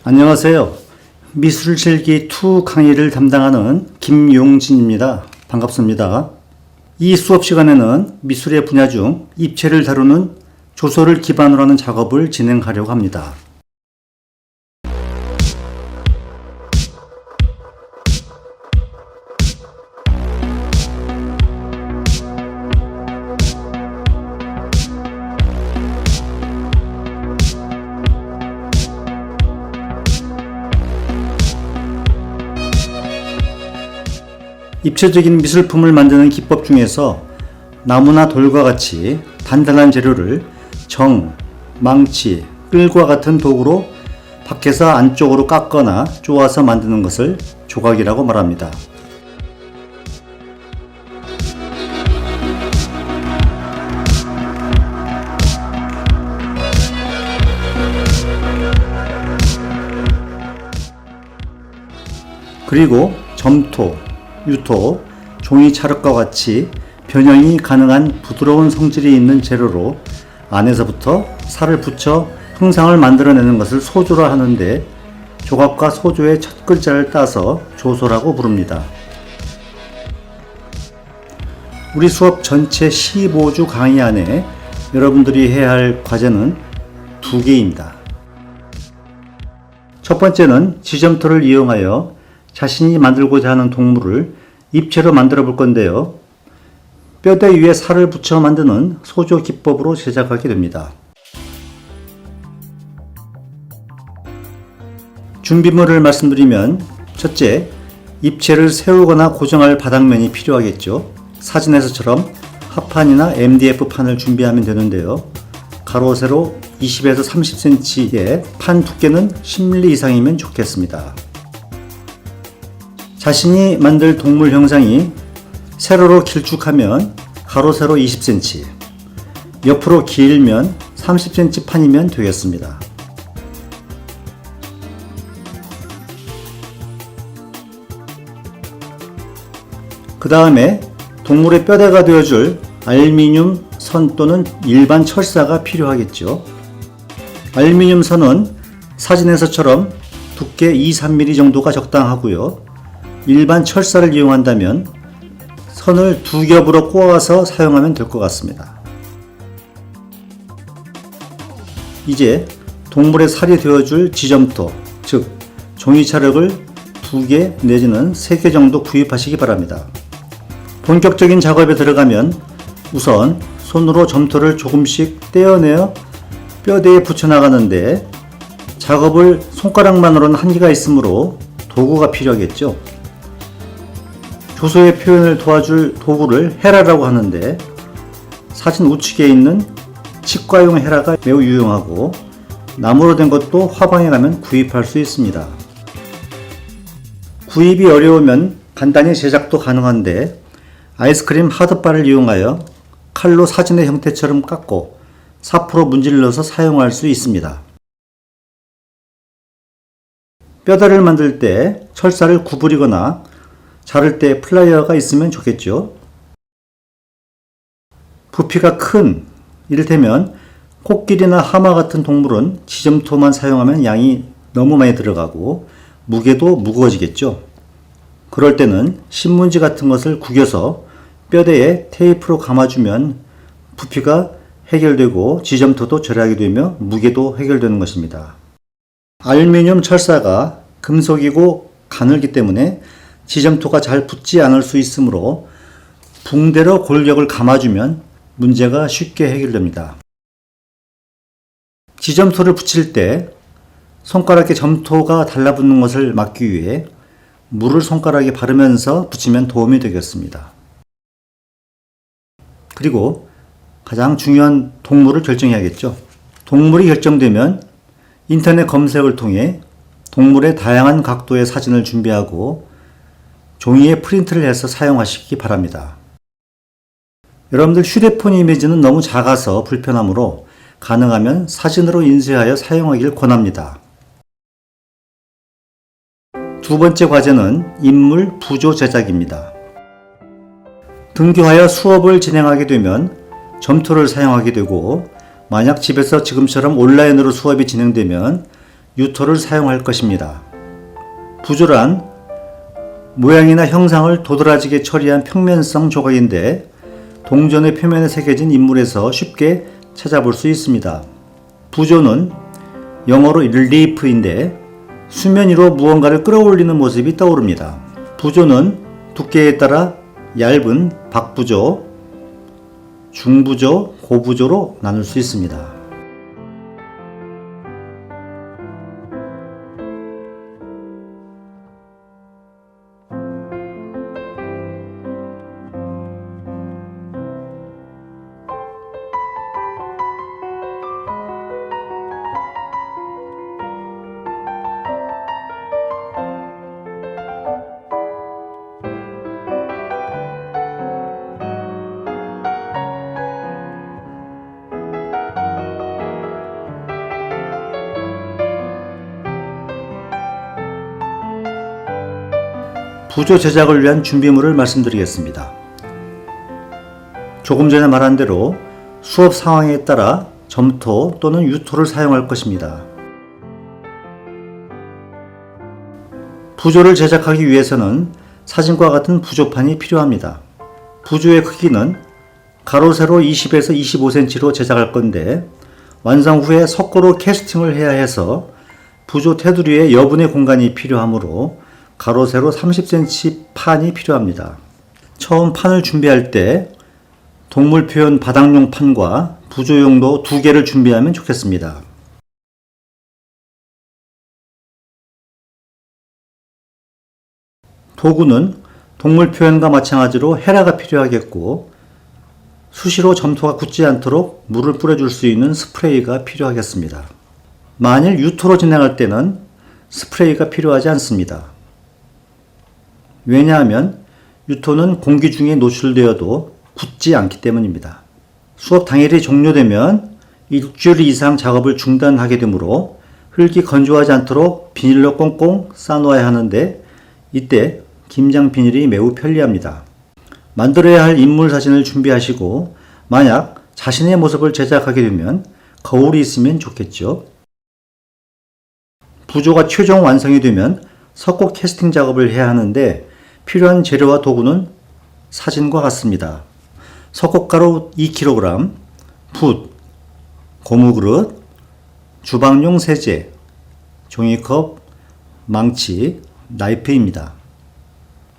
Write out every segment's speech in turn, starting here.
안녕하세요. 미술실기2 강의를 담당하는 김용진입니다. 반갑습니다. 이 수업 시간에는 미술의 분야 중 입체를 다루는 조소를 기반으로 하는 작업을 진행하려고 합니다. 입체적인 미술품을 만드는 기법 중에서 나무나 돌과 같이 단단한 재료를 정, 망치, 끌과 같은 도구로 밖에서 안쪽으로 깎거나 쪼아서 만드는 것을 조각이라고 말합니다. 그리고 점토, 유토, 종이 찰흙과 같이 변형이 가능한 부드러운 성질이 있는 재료로 안에서부터 살을 붙여 형상을 만들어내는 것을 소조라 하는데, 조각과 소조의 첫 글자를 따서 조소라고 부릅니다. 우리 수업 전체 15주 강의 안에 여러분들이 해야 할 과제는 2개입니다. 첫 번째는 지점토를 이용하여 자신이 만들고자 하는 동물을 입체로 만들어 볼 건데요. 뼈대 위에 살을 붙여 만드는 소조 기법으로 제작하게 됩니다. 준비물을 말씀드리면, 첫째, 입체를 세우거나 고정할 바닥면이 필요하겠죠. 사진에서처럼 합판이나 MDF판을 준비하면 되는데요. 가로 세로 20에서 30cm의 판 두께는 10mm 이상이면 좋겠습니다. 자신이 만들 동물 형상이 세로로 길쭉하면 가로 세로 20cm, 옆으로 길면 30cm 판이면 되겠습니다. 그 다음에 동물의 뼈대가 되어줄 알루미늄 선 또는 일반 철사가 필요하겠죠. 알루미늄 선은 사진에서처럼 두께 2-3mm 정도가 적당하고요. 일반 철사를 이용한다면 선을 2겹으로 꼬아서 사용하면 될 것 같습니다. 이제 동물의 살이 되어줄 지점토, 즉 종이차력을 2개 내지는 3개 정도 구입하시기 바랍니다. 본격적인 작업에 들어가면 우선 손으로 점토를 조금씩 떼어내어 뼈대에 붙여나가는데, 작업을 손가락만으로는 한계가 있으므로 도구가 필요하겠죠. 조소의 표현을 도와줄 도구를 헤라라고 하는데, 사진 우측에 있는 치과용 헤라가 매우 유용하고, 나무로 된 것도 화방에 가면 구입할 수 있습니다. 구입이 어려우면 간단히 제작도 가능한데, 아이스크림 하드바를 이용하여 칼로 사진의 형태처럼 깎고 사포로 문질러서 사용할 수 있습니다. 뼈다를 만들 때 철사를 구부리거나 자를 때 플라이어가 있으면 좋겠죠. 부피가 큰, 이를테면 코끼리나 하마 같은 동물은 지점토만 사용하면 양이 너무 많이 들어가고 무게도 무거워지겠죠. 그럴 때는 신문지 같은 것을 구겨서 뼈대에 테이프로 감아주면 부피가 해결되고 지점토도 절약이 되며 무게도 해결되는 것입니다. 알루미늄 철사가 금속이고 가늘기 때문에 지점토가 잘 붙지 않을 수 있으므로 붕대로 골격을 감아주면 문제가 쉽게 해결됩니다. 지점토를 붙일 때 손가락에 점토가 달라붙는 것을 막기 위해 물을 손가락에 바르면서 붙이면 도움이 되겠습니다. 그리고 가장 중요한 동물을 결정해야겠죠. 동물이 결정되면 인터넷 검색을 통해 동물의 다양한 각도의 사진을 준비하고 종이에 프린트를 해서 사용하시기 바랍니다. 여러분들 휴대폰 이미지는 너무 작아서 불편하므로 가능하면 사진으로 인쇄하여 사용하길 권합니다. 두 번째 과제는 인물 부조 제작입니다. 등교하여 수업을 진행하게 되면 점토를 사용하게 되고, 만약 집에서 지금처럼 온라인으로 수업이 진행되면 유토를 사용할 것입니다. 부조란 모양이나 형상을 도드라지게 처리한 평면성 조각인데 동전의 표면에 새겨진 인물에서 쉽게 찾아볼 수 있습니다. 부조는 영어로 릴리프인데 수면 위로 무언가를 끌어올리는 모습이 떠오릅니다. 부조는 두께에 따라 얇은 박부조, 중부조, 고부조로 나눌 수 있습니다. 부조 제작을 위한 준비물을 말씀드리겠습니다. 조금 전에 말한 대로 수업 상황에 따라 점토 또는 유토를 사용할 것입니다. 부조를 제작하기 위해서는 사진과 같은 부조판이 필요합니다. 부조의 크기는 가로 세로 20에서 25cm로 제작할 건데 완성 후에 석고로 캐스팅을 해야 해서 부조 테두리에 여분의 공간이 필요하므로 가로 세로 30cm 판이 필요합니다. 처음 판을 준비할 때 동물 표현 바닥용 판과 부조용도 2개를 준비하면 좋겠습니다. 도구는 동물 표현과 마찬가지로 헤라가 필요하겠고 수시로 점토가 굳지 않도록 물을 뿌려줄 수 있는 스프레이가 필요하겠습니다. 만일 유토로 진행할 때는 스프레이가 필요하지 않습니다. 왜냐하면 유토는 공기 중에 노출되어도 굳지 않기 때문입니다. 수업 당일이 종료되면 일주일 이상 작업을 중단하게 되므로 흙이 건조하지 않도록 비닐로 꽁꽁 싸놓아야 하는데 이때 김장 비닐이 매우 편리합니다. 만들어야 할 인물 사진을 준비하시고 만약 자신의 모습을 제작하게 되면 거울이 있으면 좋겠죠. 부조가 최종 완성이 되면 석고 캐스팅 작업을 해야 하는데 필요한 재료와 도구는 사진과 같습니다. 석고가루 2kg, 붓, 고무그릇, 주방용 세제, 종이컵, 망치, 나이프입니다.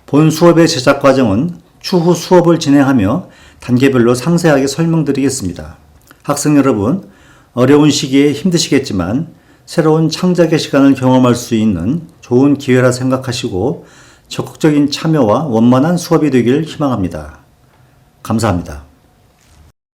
본 수업의 제작 과정은 추후 수업을 진행하며 단계별로 상세하게 설명드리겠습니다. 학생 여러분, 어려운 시기에 힘드시겠지만 새로운 창작의 시간을 경험할 수 있는 좋은 기회라 생각하시고 적극적인 참여와 원만한 수업이 되길 희망합니다. 감사합니다.